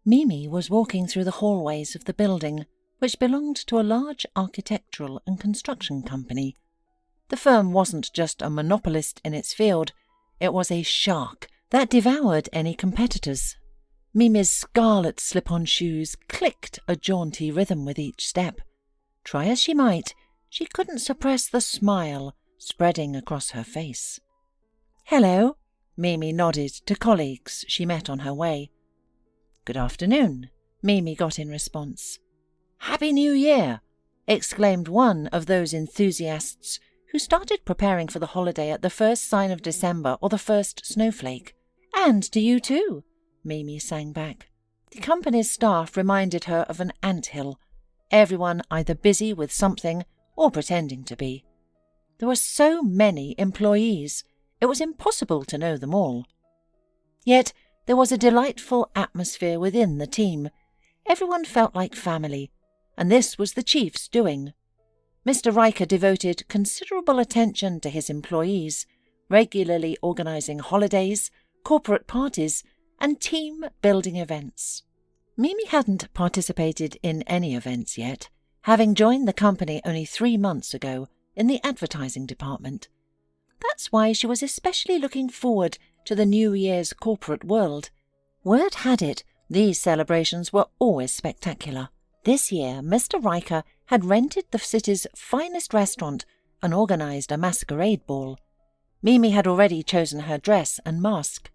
Mimi was walking through the hallways of the building, which belonged to a large architectural and construction company. The firm wasn't just a monopolist in its field, it was a shark that devoured any competitors. Mimi's scarlet slip-on shoes clicked a jaunty rhythm with each step. Try as she might, she couldn't suppress the smile spreading across her face. "Hello," Mimi nodded to colleagues she met on her way. "Good afternoon," Mimi got in response. "Happy New Year!" exclaimed one of those enthusiasts who started preparing for the holiday at the first sign of December or the first snowflake. "And to you too," Mimi sang back. The company's staff reminded her of an anthill, everyone either busy with something or pretending to be. There were so many employees, it was impossible to know them all. Yet there was a delightful atmosphere within the team. Everyone felt like family, and this was the chief's doing. Mr. Riker devoted considerable attention to his employees, regularly organising holidays, corporate parties, and team-building events. Mimi hadn't participated in any events yet, having joined the company only 3 months ago in the advertising department. That's why she was especially looking forward to the New Year's corporate world. Word had it, these celebrations were always spectacular. This year, Mr. Riker had rented the city's finest restaurant and organised a masquerade ball. Mimi had already chosen her dress and mask.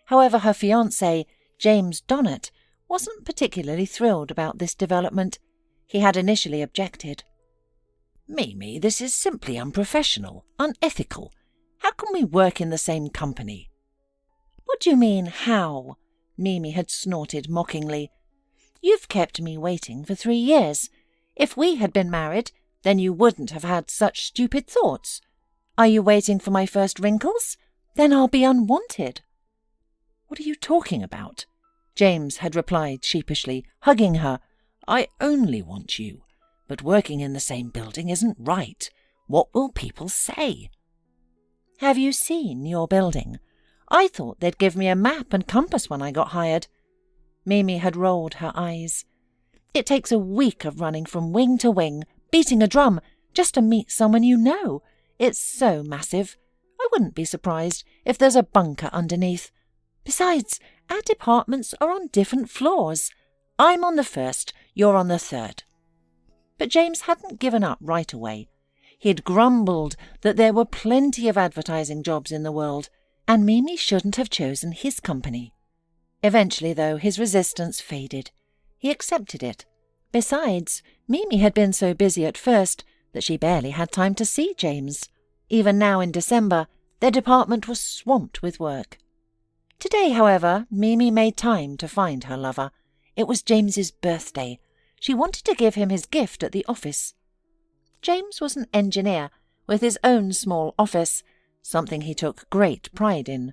However, her fiancé, James Donnet, wasn't particularly thrilled about this development. He had initially objected. "Mimi, this is simply unprofessional, unethical. How can we work in the same company?" "What do you mean, how?" Mimi had snorted mockingly. "You've kept me waiting for 3 years. If we had been married, then you wouldn't have had such stupid thoughts. Are you waiting for my first wrinkles? Then I'll be unwanted." "What are you talking about?" James had replied sheepishly, hugging her. "I only want you, but working in the same building isn't right. What will people say?" "Have you seen your building? I thought they'd give me a map and compass when I got hired." Mimi had rolled her eyes. "It takes a week of running from wing to wing, beating a drum, just to meet someone you know. It's so massive. I wouldn't be surprised if there's a bunker underneath. Besides, our departments are on different floors. I'm on the first, you're on the third." But James hadn't given up right away. He had grumbled that there were plenty of advertising jobs in the world, and Mimi shouldn't have chosen his company. Eventually, though, his resistance faded. He accepted it. Besides, Mimi had been so busy at first that she barely had time to see James. Even now in December, their department was swamped with work. Today, however, Mimi made time to find her lover. It was James's birthday. She wanted to give him his gift at the office. James was an engineer with his own small office, something he took great pride in.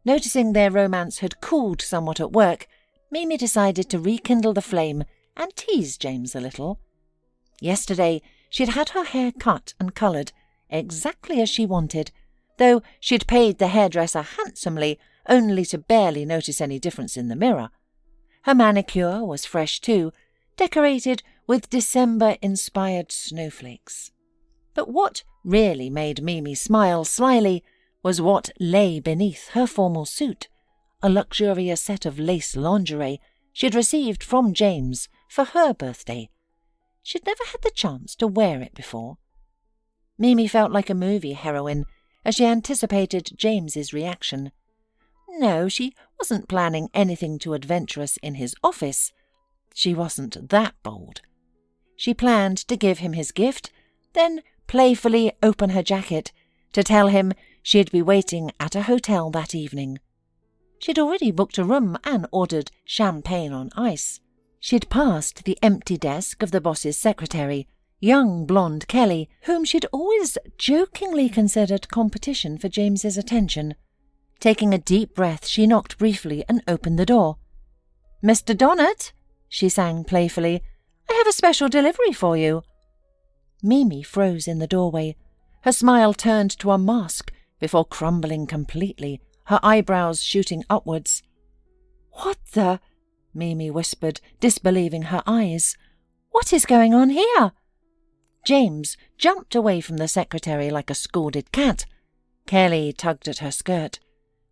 Noticing their romance had cooled somewhat at work, Mimi decided to rekindle the flame and tease James a little. Yesterday, she'd had her hair cut and coloured, exactly as she wanted, though she'd paid the hairdresser handsomely, only to barely notice any difference in the mirror. Her manicure was fresh too, decorated with December-inspired snowflakes. But what really made Mimi smile slyly was what lay beneath her formal suit, a luxurious set of lace lingerie she'd received from James for her birthday. She'd never had the chance to wear it before. Mimi felt like a movie heroine as she anticipated James's reaction. No, she wasn't planning anything too adventurous in his office. She wasn't that bold. She planned to give him his gift, then playfully open her jacket to tell him she'd be waiting at a hotel that evening. She'd already booked a room and ordered champagne on ice. She'd passed the empty desk of the boss's secretary, young blonde Kelly, whom she'd always jokingly considered competition for James's attention. Taking a deep breath, she knocked briefly and opened the door. "Mr. Donnet," she sang playfully, "I have a special delivery for you." Mimi froze in the doorway. Her smile turned to a mask before crumbling completely, her eyebrows shooting upwards. "What the—" Mimi whispered, disbelieving her eyes. "What is going on here?" James jumped away from the secretary like a scalded cat. Kelly tugged at her skirt.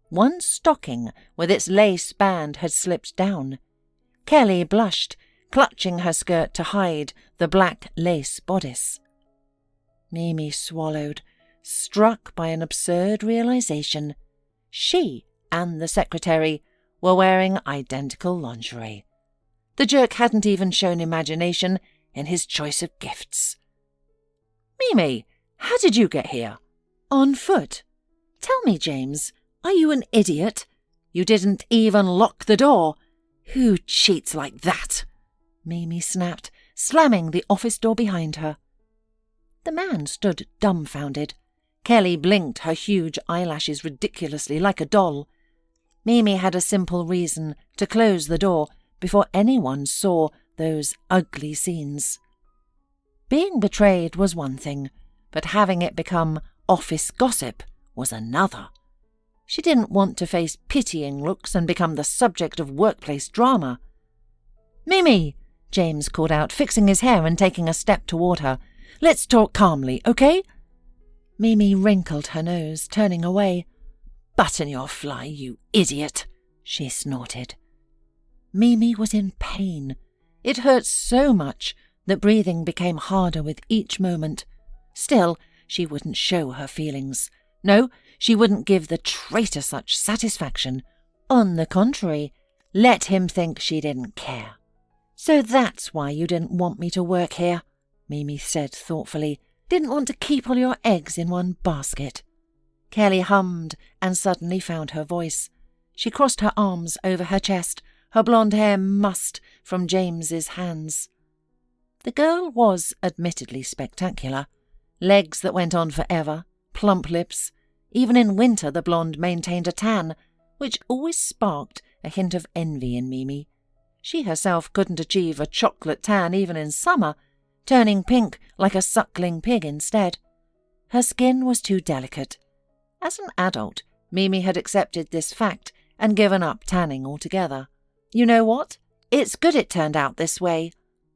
One stocking with its lace band had slipped down. Kelly blushed, clutching her skirt to hide the black lace bodice. Mimi swallowed, struck by an absurd realization. She and the secretary were wearing identical lingerie. The jerk hadn't even shown imagination in his choice of gifts. "Mimi, how did you get here?" "On foot. Tell me, James, are you an idiot? You didn't even lock the door. Who cheats like that?" Mimi snapped, slamming the office door behind her. The man stood dumbfounded. Kelly blinked her huge eyelashes ridiculously like a doll. Mimi had a simple reason to close the door before anyone saw those ugly scenes. Being betrayed was one thing, but having it become office gossip was another. She didn't want to face pitying looks and become the subject of workplace drama. "Mimi!" James called out, fixing his hair and taking a step toward her. "Let's talk calmly, okay?" Mimi wrinkled her nose, turning away. "Button your fly, you idiot," she snorted. Mimi was in pain. It hurt so much that breathing became harder with each moment. Still, she wouldn't show her feelings. No, she wouldn't give the traitor such satisfaction. On the contrary, let him think she didn't care. "So that's why you didn't want me to work here," Mimi said thoughtfully. "Didn't want to keep all your eggs in one basket." Kelly hummed and suddenly found her voice. She crossed her arms over her chest, her blonde hair mussed from James's hands. The girl was admittedly spectacular. Legs that went on forever, plump lips. Even in winter the blonde maintained a tan, which always sparked a hint of envy in Mimi. She herself couldn't achieve a chocolate tan even in summer, turning pink like a suckling pig instead. Her skin was too delicate. As an adult, Mimi had accepted this fact and given up tanning altogether. "You know what? It's good it turned out this way,"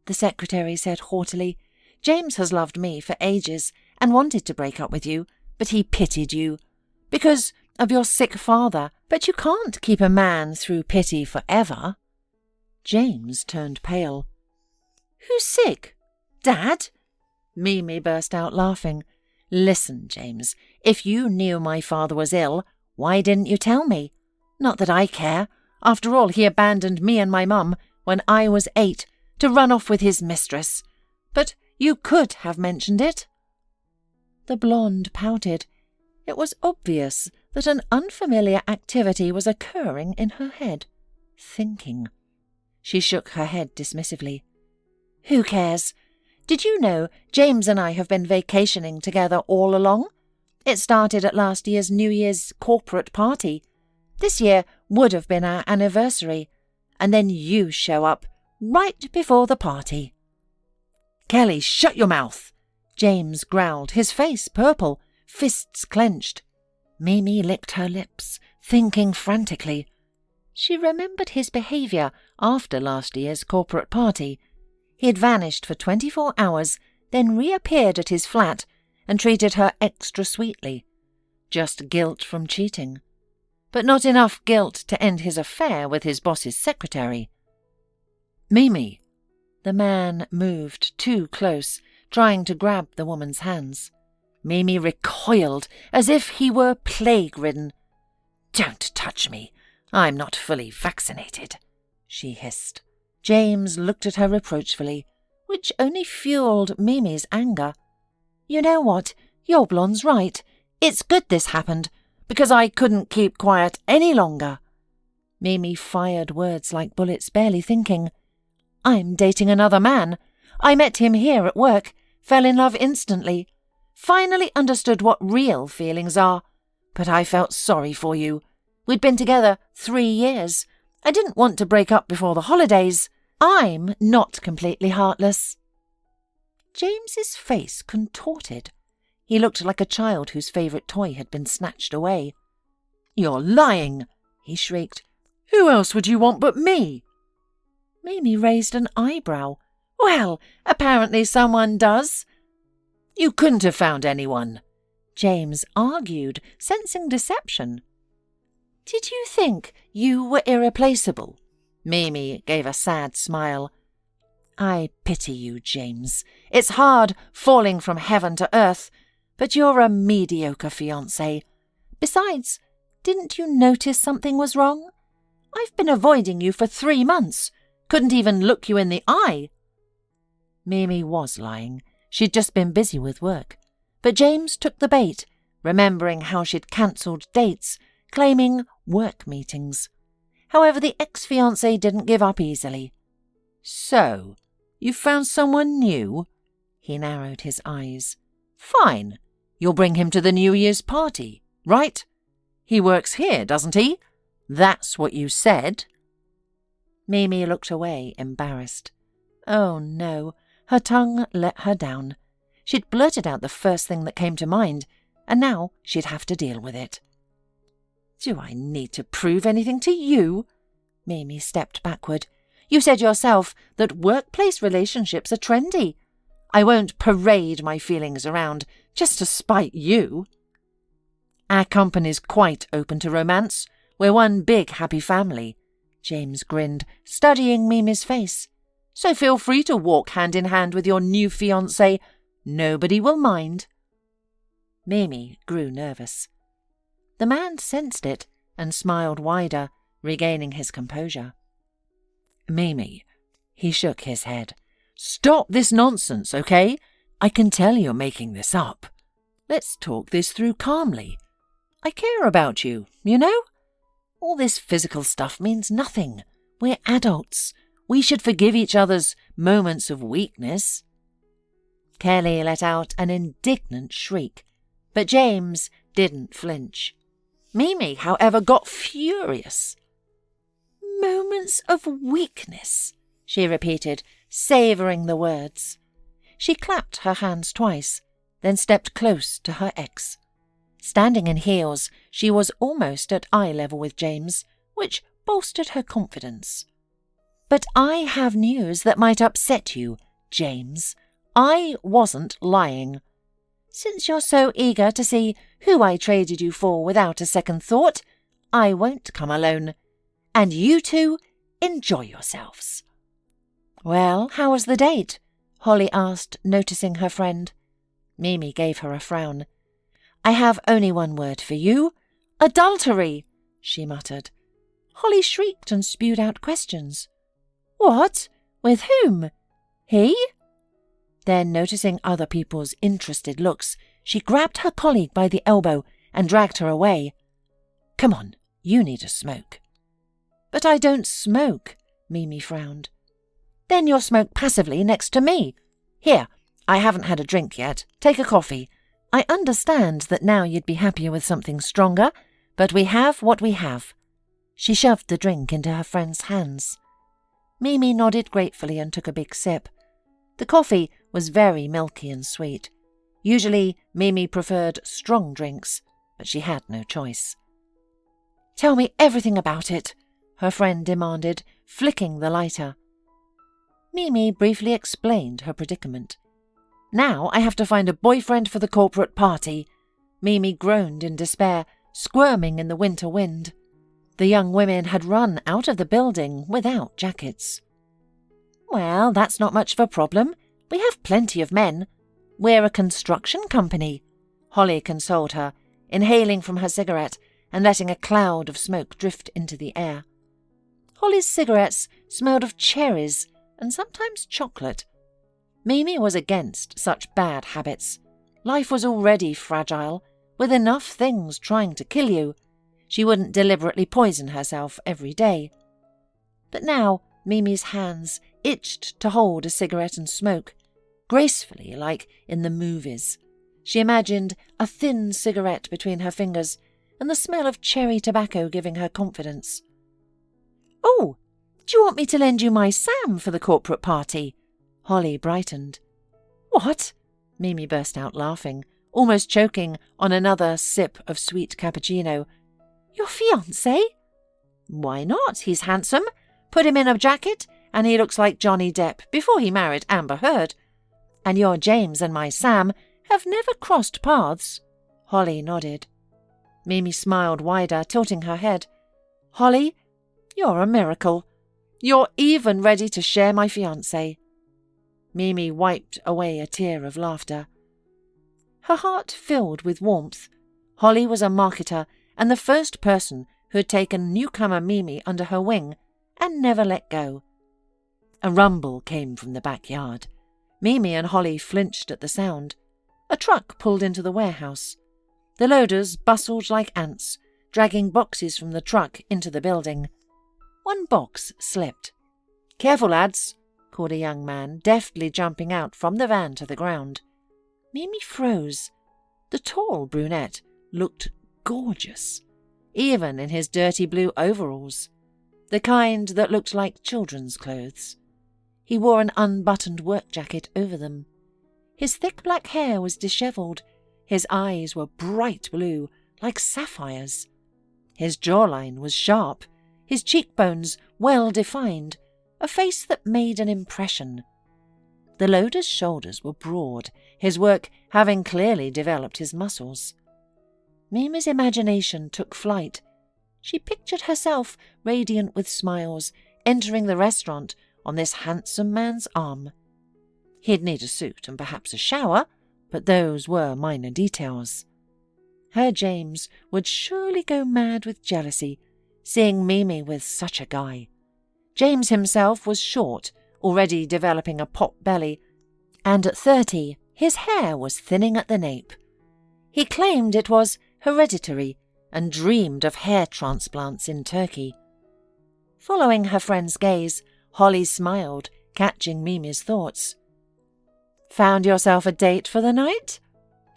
the secretary said haughtily. "James has loved me for ages and wanted to break up with you, but he pitied you. Because of your sick father, but you can't keep a man through pity forever." James turned pale. "Who's sick? Dad?" Mimi burst out laughing. "Listen, James, if you knew my father was ill, why didn't you tell me? Not that I care. After all, he abandoned me and my mum when I was 8 to run off with his mistress. But you could have mentioned it." The blonde pouted. It was obvious that an unfamiliar activity was occurring in her head. Thinking. She shook her head dismissively. "Who cares? Did you know James and I have been vacationing together all along? It started at last year's New Year's corporate party. This year would have been our anniversary, and then you show up right before the party." "Kelly, shut your mouth!" James growled, his face purple, fists clenched. Mimi licked her lips, thinking frantically. She remembered his behaviour after last year's corporate party. He had vanished for 24 hours, then reappeared at his flat and treated her extra sweetly. Just guilt from cheating. But not enough guilt to end his affair with his boss's secretary. "Mimi!" The man moved too close, trying to grab the woman's hands. Mimi recoiled as if he were plague-ridden. "Don't touch me. I'm not fully vaccinated," she hissed. James looked at her reproachfully, which only fueled Mimi's anger. "You know what? Your blonde's right. It's good this happened, because I couldn't keep quiet any longer." Mimi fired words like bullets, barely thinking. "I'm dating another man. I met him here at work, fell in love instantly. Finally understood what real feelings are. But I felt sorry for you. We'd been together 3 years. I didn't want to break up before the holidays. I'm not completely heartless." James's face contorted. He looked like a child whose favourite toy had been snatched away. "You're lying!" he shrieked. "Who else would you want but me?" Mimi raised an eyebrow. Well, apparently someone does. You couldn't have found anyone, James argued, sensing deception. Did you think you were irreplaceable? Mimi gave a sad smile. I pity you, James. It's hard falling from heaven to earth, but you're a mediocre fiancé. Besides, didn't you notice something was wrong? I've been avoiding you for 3 months. Couldn't even look you in the eye. Mimi was lying. She'd just been busy with work. But James took the bait, remembering how she'd cancelled dates, claiming work meetings. However, the ex-fiancé didn't give up easily. So, you found someone new? He narrowed his eyes. Fine. You'll bring him to the New Year's party, right? He works here, doesn't he? That's what you said. Mimi looked away, embarrassed. Oh, no. Her tongue let her down. She'd blurted out the first thing that came to mind, and now she'd have to deal with it. Do I need to prove anything to you? Mimi stepped backward. You said yourself that workplace relationships are trendy. I won't parade my feelings around just to spite you. Our company's quite open to romance. We're one big happy family. James grinned, studying Mimi's face. So feel free to walk hand in hand with your new fiancé. Nobody will mind. Mimi grew nervous. The man sensed it and smiled wider, regaining his composure. Mimi, he shook his head. Stop this nonsense, okay? I can tell you're making this up. Let's talk this through calmly. I care about you, you know? All this physical stuff means nothing. We're adults. We should forgive each other's moments of weakness. Kelly let out an indignant shriek, but James didn't flinch. Mimi, however, got furious. Moments of weakness, she repeated, savouring the words. She clapped her hands twice, then stepped close to her ex. Standing in heels, she was almost at eye level with James, which bolstered her confidence. But I have news that might upset you, James. I wasn't lying. Since you're so eager to see who I traded you for without a second thought, I won't come alone. And you two, enjoy yourselves. Well, how was the date? Holly asked, noticing her friend. Mimi gave her a frown. I have only one word for you. Adultery, she muttered. Holly shrieked and spewed out questions. What? With whom? He? Then, noticing other people's interested looks, she grabbed her colleague by the elbow and dragged her away. Come on, you need a smoke. But I don't smoke, Mimi frowned. Then you'll smoke passively next to me. Here, I haven't had a drink yet. Take a coffee. I understand that now you'd be happier with something stronger, but we have what we have. She shoved the drink into her friend's hands. Mimi nodded gratefully and took a big sip. The coffee was very milky and sweet. Usually, Mimi preferred strong drinks, but she had no choice. Tell me everything about it, her friend demanded, flicking the lighter. Mimi briefly explained her predicament. Now I have to find a boyfriend for the corporate party. Mimi groaned in despair, squirming in the winter wind. The young women had run out of the building without jackets. Well, that's not much of a problem. We have plenty of men. We're a construction company, Holly consoled her, inhaling from her cigarette and letting a cloud of smoke drift into the air. Holly's cigarettes smelled of cherries and sometimes chocolate. Mimi was against such bad habits. Life was already fragile, with enough things trying to kill you. She wouldn't deliberately poison herself every day. But now Mimi's hands itched to hold a cigarette and smoke, gracefully like in the movies. She imagined a thin cigarette between her fingers and the smell of cherry tobacco giving her confidence. Oh, do you want me to lend you my Sam for the corporate party? Holly brightened. What? Mimi burst out laughing, almost choking on another sip of sweet cappuccino. Your fiancé? Why not? He's handsome. Put him in a jacket and he looks like Johnny Depp before he married Amber Heard. And your James and my Sam have never crossed paths." Holly nodded. Mimi smiled wider, tilting her head. "Holly, you're a miracle. You're even ready to share my fiancé." Mimi wiped away a tear of laughter. Her heart filled with warmth. Holly was a marketer and the first person who had taken newcomer Mimi under her wing and never let go. A rumble came from the backyard. Mimi and Holly flinched at the sound. A truck pulled into the warehouse. The loaders bustled like ants, dragging boxes from the truck into the building. One box slipped. "Careful, lads," called a young man, deftly jumping out from the van to the ground. Mimi froze. The tall brunette looked gorgeous, even in his dirty blue overalls, the kind that looked like children's clothes. He wore an unbuttoned work jacket over them. His thick black hair was dishevelled. His eyes were bright blue, like sapphires. His jawline was sharp, his cheekbones well defined, a face that made an impression. The loader's shoulders were broad, his work having clearly developed his muscles. Mimi's imagination took flight. She pictured herself, radiant with smiles, entering the restaurant on this handsome man's arm. He'd need a suit and perhaps a shower, but those were minor details. Her James would surely go mad with jealousy, seeing Mimi with such a guy. James himself was short, already developing a pot belly, and at 30 his hair was thinning at the nape. He claimed it was hereditary and dreamed of hair transplants in Turkey. Following her friend's gaze, Holly smiled, catching Mimi's thoughts. "Found yourself a date for the night?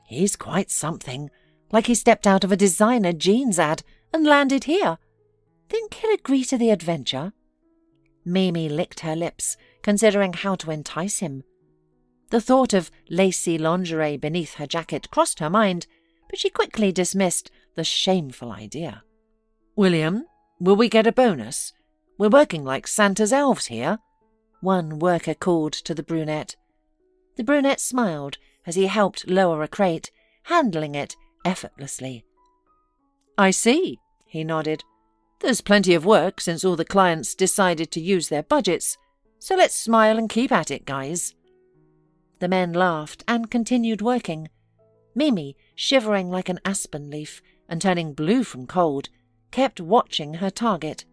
He's quite something, like he stepped out of a designer jeans ad and landed here. Think he'll agree to the adventure?" Mimi licked her lips, considering how to entice him. The thought of lacy lingerie beneath her jacket crossed her mind, but she quickly dismissed the shameful idea. "William, will we get a bonus? We're working like Santa's elves here," one worker called to the brunette. The brunette smiled as he helped lower a crate, handling it effortlessly. "I see," he nodded. "There's plenty of work since all the clients decided to use their budgets, so let's smile and keep at it, guys." The men laughed and continued working. Mimi, shivering like an aspen leaf and turning blue from cold, kept watching her target.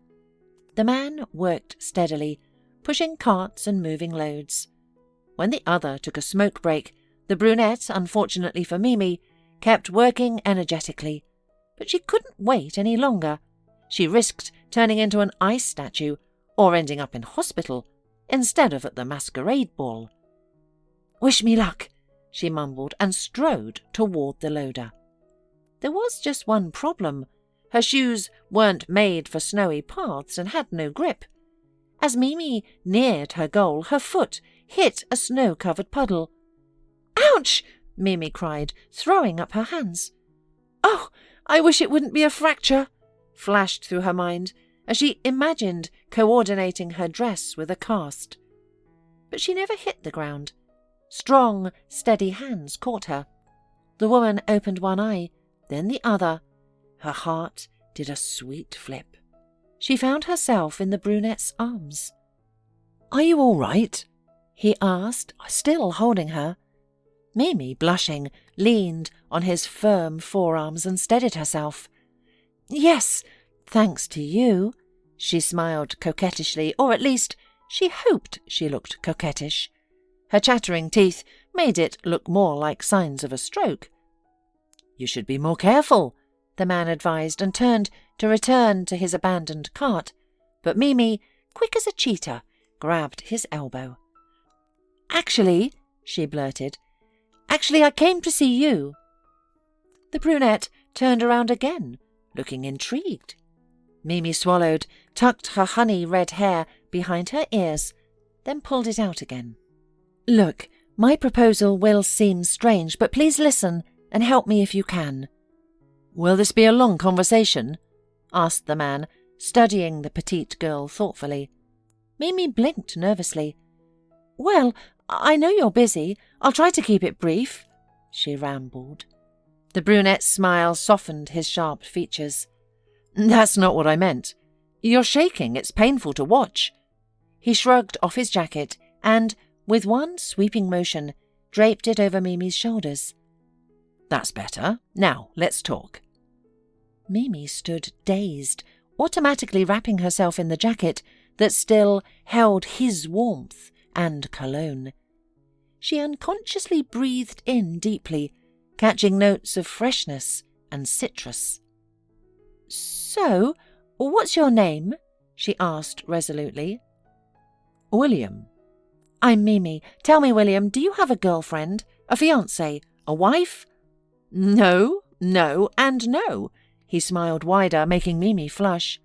The man worked steadily, pushing carts and moving loads. When the other took a smoke break, the brunette, unfortunately for Mimi, kept working energetically. But she couldn't wait any longer. She risked turning into an ice statue or ending up in hospital instead of at the masquerade ball. "Wish me luck," she mumbled and strode toward the loader. There was just one problem. Her shoes weren't made for snowy paths and had no grip. As Mimi neared her goal, her foot hit a snow-covered puddle. "Ouch!" Mimi cried, throwing up her hands. "Oh, I wish it wouldn't be a fracture," flashed through her mind as she imagined coordinating her dress with a cast. But she never hit the ground. Strong, steady hands caught her. The woman opened one eye, then the other. Her heart did a sweet flip. She found herself in the brunette's arms. "Are you all right?" he asked, still holding her. Mimi, blushing, leaned on his firm forearms and steadied herself. "Yes, thanks to you," she smiled coquettishly, or at least she hoped she looked coquettish. Her chattering teeth made it look more like signs of a stroke. "You should be more careful," the man advised, and turned to return to his abandoned cart. But Mimi, quick as a cheetah, grabbed his elbow. "Actually," she blurted, "actually I came to see you." The brunette turned around again, looking intrigued. Mimi swallowed, tucked her honey-red hair behind her ears, then pulled it out again. "Look, my proposal will seem strange, but please listen and help me if you can." "Will this be a long conversation?" asked the man, studying the petite girl thoughtfully. Mimi blinked nervously. "Well, I know you're busy. I'll try to keep it brief," she rambled. The brunette's smile softened his sharp features. "That's not what I meant. You're shaking. It's painful to watch." He shrugged off his jacket and, with one sweeping motion, draped it over Mimi's shoulders. "That's better. Now, let's talk." Mimi stood dazed, automatically wrapping herself in the jacket that still held his warmth and cologne. She unconsciously breathed in deeply, catching notes of freshness and citrus. "So, what's your name?" she asked resolutely. "William." "I'm Mimi. Tell me, William, do you have a girlfriend? A fiancé? A wife?" No, and no." He smiled wider, making Mimi flush.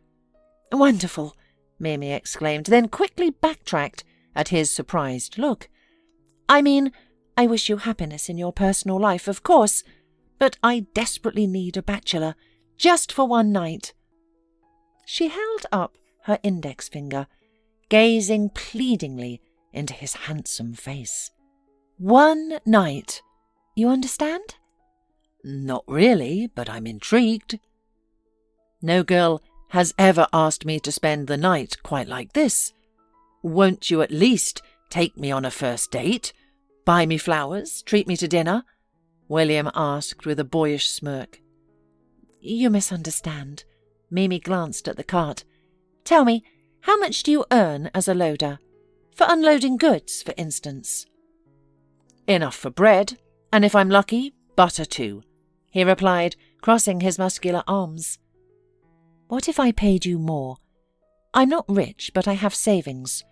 "Wonderful," Mimi exclaimed, then quickly backtracked at his surprised look. "I mean, I wish you happiness in your personal life, of course, but I desperately need a bachelor, just for one night." She held up her index finger, gazing pleadingly into his handsome face. "One night. You understand?" "Not really, but I'm intrigued." "No girl has ever asked me to spend the night quite like this. Won't you at least take me on a first date? Buy me flowers? Treat me to dinner?" William asked with a boyish smirk. "You misunderstand." Mimi glanced at the cart. "Tell me, how much do you earn as a loader? For unloading goods, for instance." "Enough for bread, and if I'm lucky, butter too," he replied, crossing his muscular arms. "What if I paid you more? I'm not rich, but I have savings.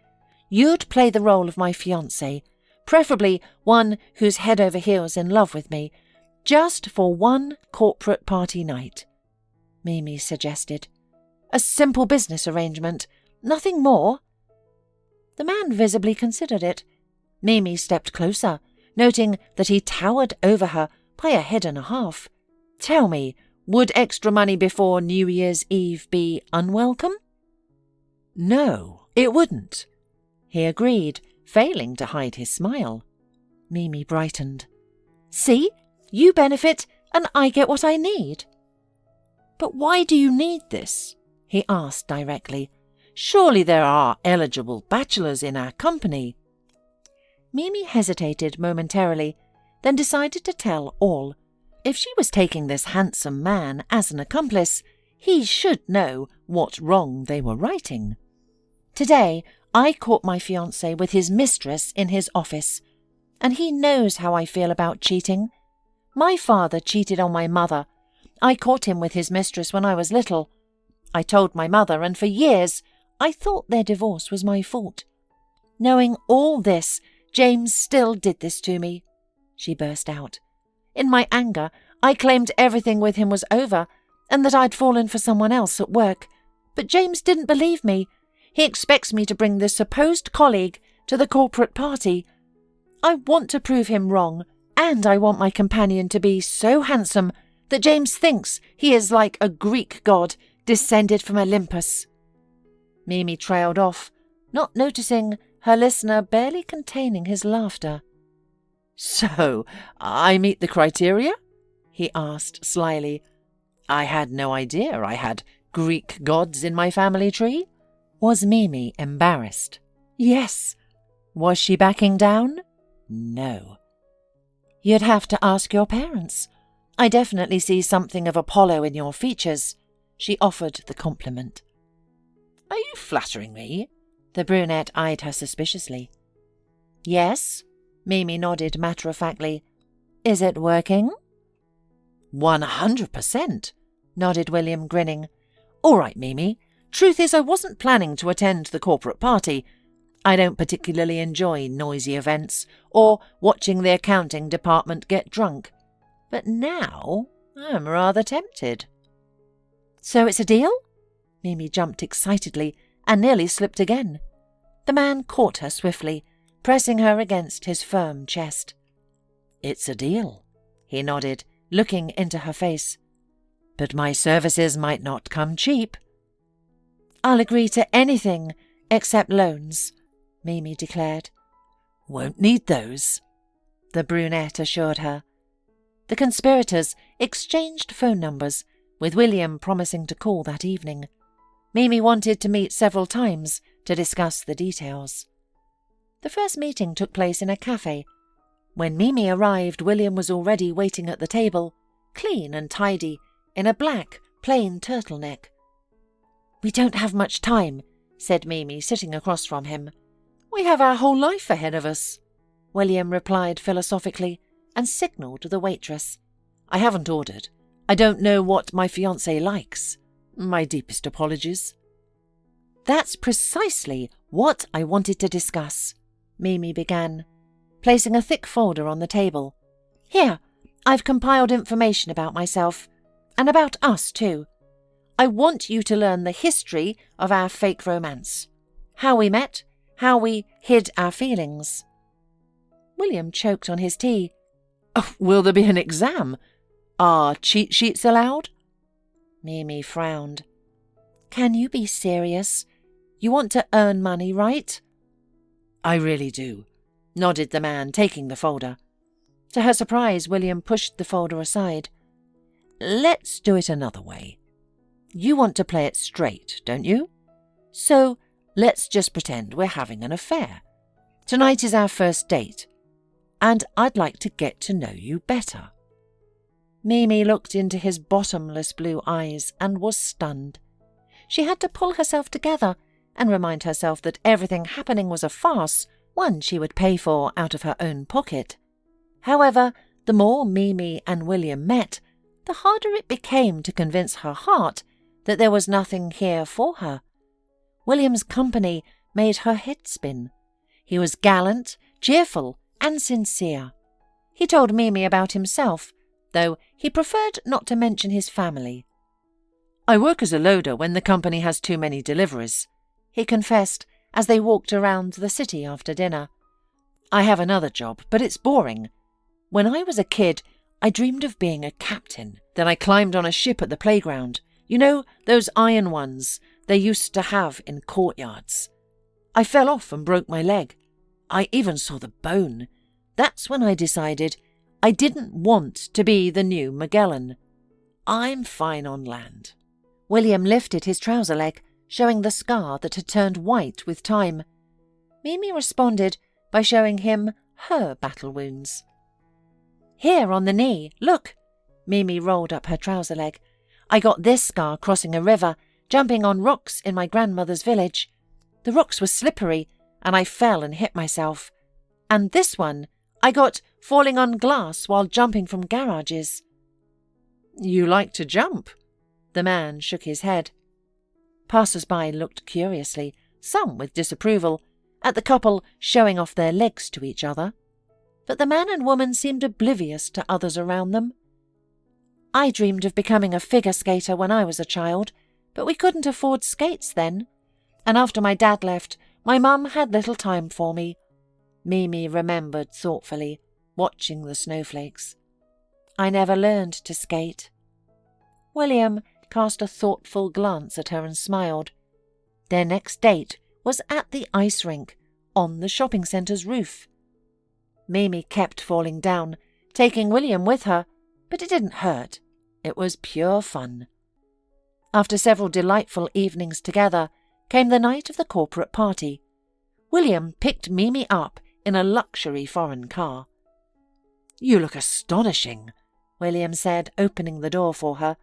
You'd play the role of my fiancé, preferably one who's head over heels in love with me, just for one corporate party night," Mimi suggested. "A simple business arrangement, nothing more." The man visibly considered it. Mimi stepped closer, noting that he towered over her by a head and a half. "Tell me, would extra money before New Year's Eve be unwelcome?" "No, it wouldn't," he agreed, failing to hide his smile. Mimi brightened. "See? You benefit, and I get what I need." "But why do you need this?" he asked directly. "Surely there are eligible bachelors in our company." Mimi hesitated momentarily, then decided to tell all. If she was taking this handsome man as an accomplice, he should know what wrong they were righting. "Today, I caught my fiancé with his mistress in his office, and he knows how I feel about cheating. My father cheated on my mother. I caught him with his mistress when I was little. I told my mother, and for years I thought their divorce was my fault. Knowing all this, James still did this to me," she burst out. "In my anger, I claimed everything with him was over, and that I'd fallen for someone else at work. But James didn't believe me. He expects me to bring this supposed colleague to the corporate party. I want to prove him wrong, and I want my companion to be so handsome that James thinks he is like a Greek god descended from Olympus." Mimi trailed off, not noticing her listener barely containing his laughter. "So, I meet the criteria?" he asked slyly. "I had no idea I had Greek gods in my family tree." Was Mimi embarrassed? Yes. Was she backing down? No. "You'd have to ask your parents. I definitely see something of Apollo in your features," she offered the compliment. "Are you flattering me?" The brunette eyed her suspiciously. "Yes," Mimi nodded matter-of-factly. "Is it working?" 100%, nodded William, grinning. "All right, Mimi. Truth is, I wasn't planning to attend the corporate party. I don't particularly enjoy noisy events or watching the accounting department get drunk. But now I'm rather tempted." "So it's a deal?" Mimi jumped excitedly and nearly slipped again. The man caught her swiftly, pressing her against his firm chest. "It's a deal," he nodded, looking into her face. "But my services might not come cheap." "I'll agree to anything except loans," Mimi declared. "Won't need those," the brunette assured her. The conspirators exchanged phone numbers, with William promising to call that evening. Mimi wanted to meet several times to discuss the details. The first meeting took place in a cafe. When Mimi arrived, William was already waiting at the table, clean and tidy, in a black, plain turtleneck. "We don't have much time," said Mimi, sitting across from him. "We have our whole life ahead of us," William replied philosophically, and signalled the waitress. "I haven't ordered. I don't know what my fiancé likes. My deepest apologies." "That's precisely what I wanted to discuss," Mimi began, placing a thick folder on the table. "Here, I've compiled information about myself, and about us too. I want you to learn the history of our fake romance. How we met, how we hid our feelings." William choked on his tea. "Oh, will there be an exam? Are cheat sheets allowed?" Mimi frowned. "Can you be serious? You want to earn money, right?" "I really do," nodded the man, taking the folder. To her surprise, William pushed the folder aside. "Let's do it another way. You want to play it straight, don't you? So let's just pretend we're having an affair. Tonight is our first date, and I'd like to get to know you better." Mimi looked into his bottomless blue eyes and was stunned. She had to pull herself together and remind herself that everything happening was a farce, one she would pay for out of her own pocket. However, the more Mimi and William met, the harder it became to convince her heart that there was nothing here for her. William's company made her head spin. He was gallant, cheerful, and sincere. He told Mimi about himself, though he preferred not to mention his family. "I work as a loader when the company has too many deliveries," he confessed as they walked around the city after dinner. "I have another job, but it's boring. When I was a kid, I dreamed of being a captain. Then I climbed on a ship at the playground. You know, those iron ones they used to have in courtyards. I fell off and broke my leg. I even saw the bone. That's when I decided I didn't want to be the new Magellan. I'm fine on land." William lifted his trouser leg, showing the scar that had turned white with time. Mimi responded by showing him her battle wounds. "Here on the knee, look." Mimi rolled up her trouser leg. "I got this scar crossing a river, jumping on rocks in my grandmother's village. The rocks were slippery, and I fell and hit myself. And this one I got falling on glass while jumping from garages." "You like to jump?" The man shook his head. Passers-by looked curiously, some with disapproval, at the couple showing off their legs to each other. But the man and woman seemed oblivious to others around them. "I dreamed of becoming a figure skater when I was a child, but we couldn't afford skates then. And after my dad left, my mum had little time for me," Mimi remembered thoughtfully, watching the snowflakes. "I never learned to skate." William cast a thoughtful glance at her and smiled. Their next date was at the ice rink, on the shopping centre's roof. Mimi kept falling down, taking William with her, but it didn't hurt. It was pure fun. After several delightful evenings together came the night of the corporate party. William picked Mimi up in a luxury foreign car. "You look astonishing," William said, opening the door for her.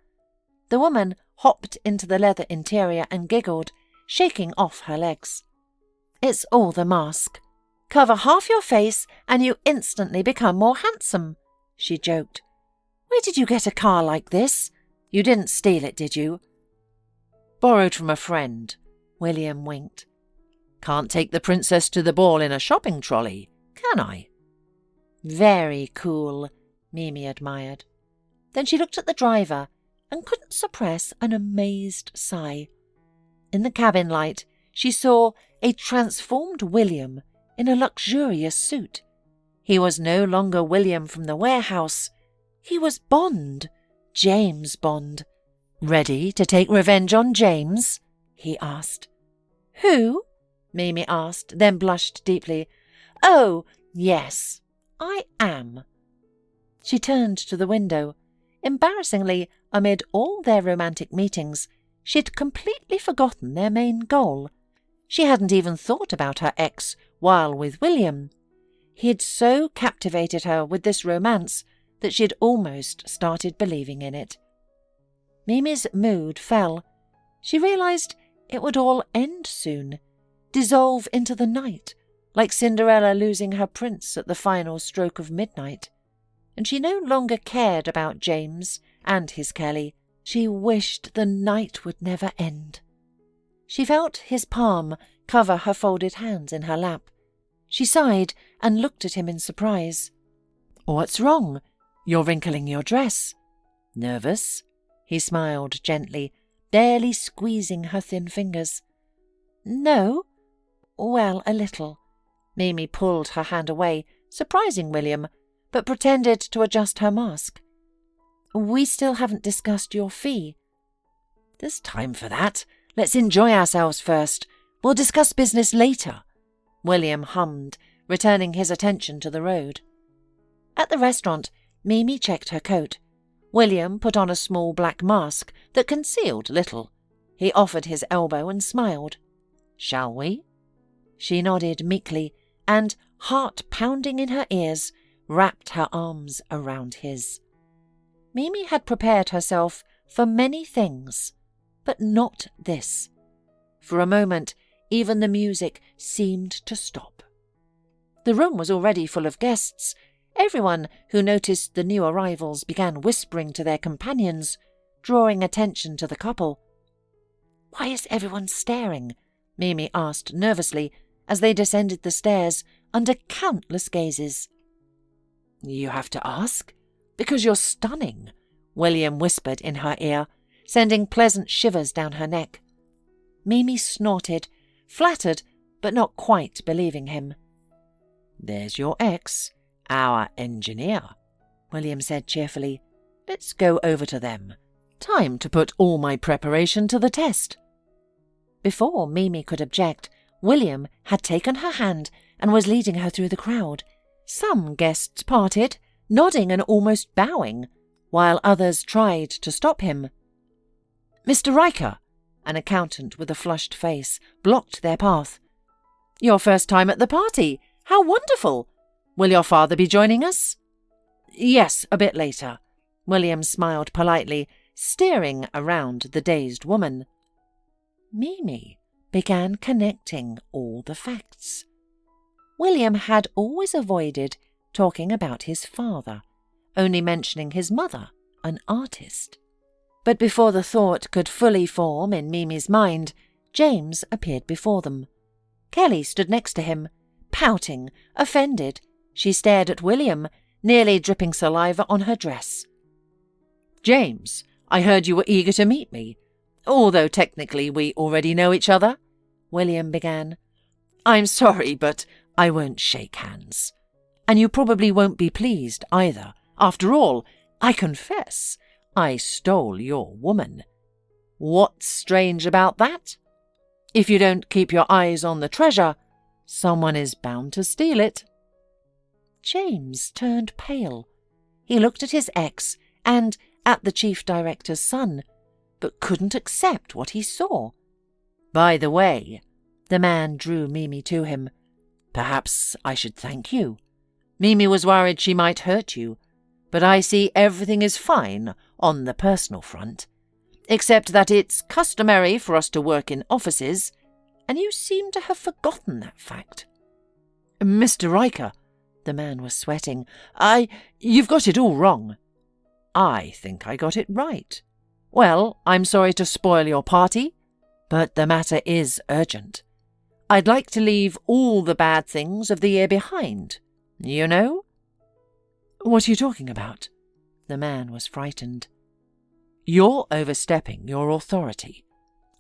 The woman hopped into the leather interior and giggled, shaking off her legs. "It's all the mask. Cover half your face and you instantly become more handsome," she joked. "Where did you get a car like this? You didn't steal it, did you?" "Borrowed from a friend," William winked. "Can't take the princess to the ball in a shopping trolley, can I?" "Very cool," Mimi admired. Then she looked at the driver and couldn't suppress an amazed sigh. In the cabin light, she saw a transformed William in a luxurious suit. He was no longer William from the warehouse. He was Bond, James Bond. "Ready to take revenge on James?" he asked. "Who?" Mimi asked, then blushed deeply. "Oh, yes, I am." She turned to the window. Embarrassingly, amid all their romantic meetings, she'd completely forgotten their main goal. She hadn't even thought about her ex while with William. He'd so captivated her with this romance that she'd almost started believing in it. Mimi's mood fell. She realized it would all end soon, dissolve into the night, like Cinderella losing her prince at the final stroke of midnight. And she no longer cared about James and his Kelly. She wished the night would never end. She felt his palm cover her folded hands in her lap. She sighed and looked at him in surprise. "What's wrong? You're wrinkling your dress." "Nervous?" He smiled gently, barely squeezing her thin fingers. "No. Well, a little." Mimi pulled her hand away, surprising William, but pretended to adjust her mask. "We still haven't discussed your fee." "There's time for that. Let's enjoy ourselves first. We'll discuss business later," William hummed, returning his attention to the road. At the restaurant, Mimi checked her coat. William put on a small black mask that concealed little. He offered his elbow and smiled. "Shall we?" She nodded meekly and, heart pounding in her ears, wrapped her arms around his. Mimi had prepared herself for many things, but not this. For a moment, even the music seemed to stop. The room was already full of guests. Everyone who noticed the new arrivals began whispering to their companions, drawing attention to the couple. "Why is everyone staring?" Mimi asked nervously as they descended the stairs under countless gazes. "You have to ask? Because you're stunning," William whispered in her ear, sending pleasant shivers down her neck. Mimi snorted, flattered but not quite believing him. "There's your ex, our engineer," William said cheerfully. "Let's go over to them. Time to put all my preparation to the test." Before Mimi could object, William had taken her hand and was leading her through the crowd. Some guests parted, nodding and almost bowing, while others tried to stop him. "Mr. Riker," an accountant with a flushed face, blocked their path. "Your first time at the party. How wonderful! Will your father be joining us?" "Yes, a bit later." William smiled politely, staring around the dazed woman. Mimi began connecting all the facts. William had always avoided talking about his father, only mentioning his mother, an artist. But before the thought could fully form in Mimi's mind, James appeared before them. Kelly stood next to him, pouting, offended. She stared at William, nearly dripping saliva on her dress. "James, I heard you were eager to meet me. Although technically we already know each other," William began. "I'm sorry, but I won't shake hands. And you probably won't be pleased either. After all, I confess, I stole your woman. What's strange about that? If you don't keep your eyes on the treasure, someone is bound to steal it." James turned pale. He looked at his ex and at the chief director's son, but couldn't accept what he saw. "By the way," the man drew Mimi to him, "perhaps I should thank you. Mimi was worried she might hurt you, but I see everything is fine on the personal front, except that it's customary for us to work in offices, and you seem to have forgotten that fact." "Mr. Riker," the man was sweating, You've got it all wrong." "I think I got it right. Well, I'm sorry to spoil your party, but the matter is urgent. I'd like to leave all the bad things of the year behind, you know?" "What are you talking about?" The man was frightened. "You're overstepping your authority.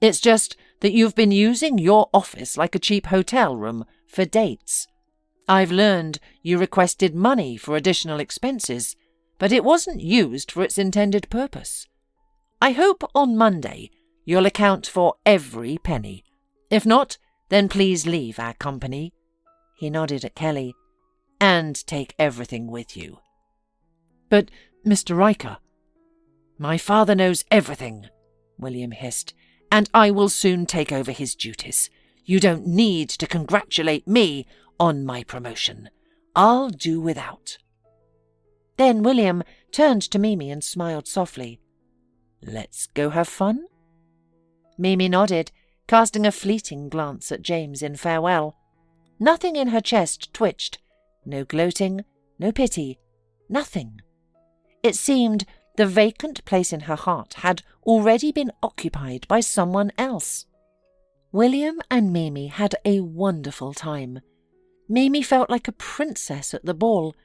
It's just that you've been using your office like a cheap hotel room for dates. I've learned you requested money for additional expenses, but it wasn't used for its intended purpose. I hope on Monday you'll account for every penny. If not, Then please leave our company." He nodded at Kelly. "And take everything with you." "But, Mr. Riker—" "My father knows everything," William hissed, "and I will soon take over his duties. You don't need to congratulate me on my promotion. I'll do without." Then William turned to Mimi and smiled softly. "Let's go have fun?" Mimi nodded, casting a fleeting glance at James in farewell. Nothing in her chest twitched. No gloating, no pity, nothing. It seemed the vacant place in her heart had already been occupied by someone else. William and Mimi had a wonderful time. Mimi felt like a princess at the ball.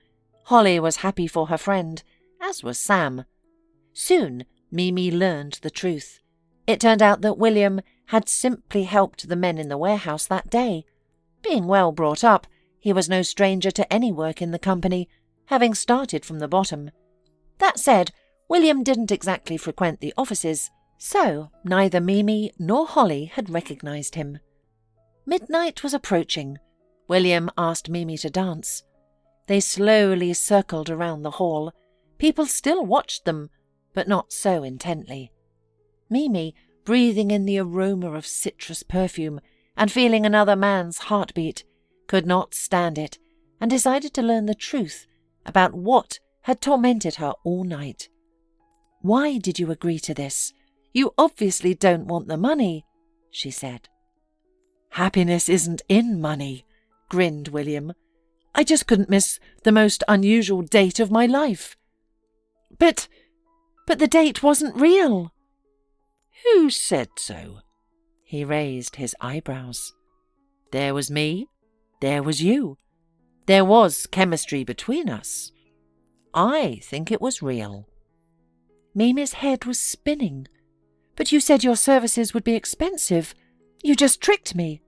Holly was happy for her friend, as was Sam. Soon Mimi learned the truth. It turned out that William had simply helped the men in the warehouse that day. Being well brought up, he was no stranger to any work in the company, having started from the bottom. That said, William didn't exactly frequent the offices, so neither Mimi nor Holly had recognized him. Midnight was approaching. William asked Mimi to dance. They slowly circled around the hall. People still watched them, but not so intently. Mimi, breathing in the aroma of citrus perfume and feeling another man's heartbeat, could not stand it and decided to learn the truth about what had tormented her all night. "Why did you agree to this? You obviously don't want the money," she said. "Happiness isn't in money," grinned William. "I just couldn't miss the most unusual date of my life." But the date wasn't real." "Who said so?" He raised his eyebrows. "There was me. There was you. There was chemistry between us. I think it was real." Mimi's head was spinning. "But you said your services would be expensive. You just tricked me."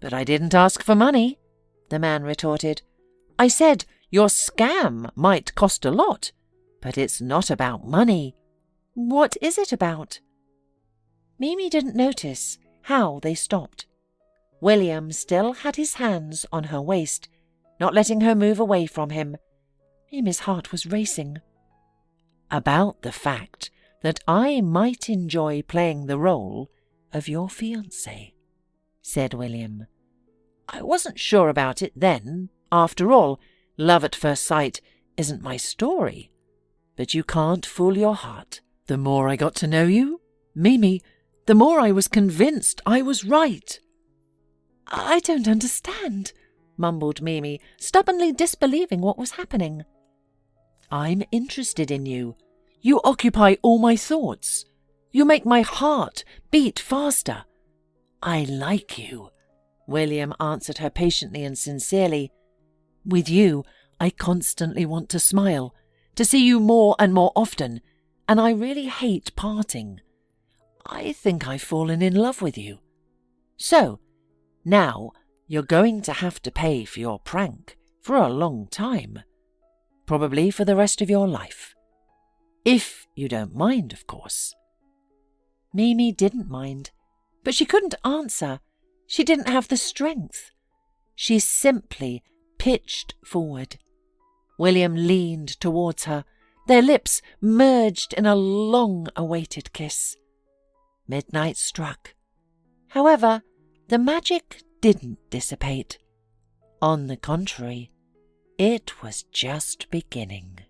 "But I didn't ask for money," the man retorted. "I said your scam might cost a lot, but it's not about money." "What is it about?" Mimi didn't notice how they stopped. William still had his hands on her waist, not letting her move away from him. Mimi's heart was racing. "About the fact that I might enjoy playing the role of your fiancé," said William. "I wasn't sure about it then. After all, love at first sight isn't my story. But you can't fool your heart. The more I got to know you, Mimi, the more I was convinced I was right." "I don't understand," mumbled Mimi, stubbornly disbelieving what was happening. "I'm interested in you. You occupy all my thoughts. You make my heart beat faster. I like you," William answered her patiently and sincerely. "With you, I constantly want to smile, to see you more and more often, and I really hate parting. I think I've fallen in love with you. So, now you're going to have to pay for your prank for a long time. Probably for the rest of your life. If you don't mind, of course." Mimi didn't mind, but she couldn't answer. She didn't have the strength. She simply pitched forward. William leaned towards her. Their lips merged in a long-awaited kiss. Midnight struck. However, the magic didn't dissipate. On the contrary, it was just beginning.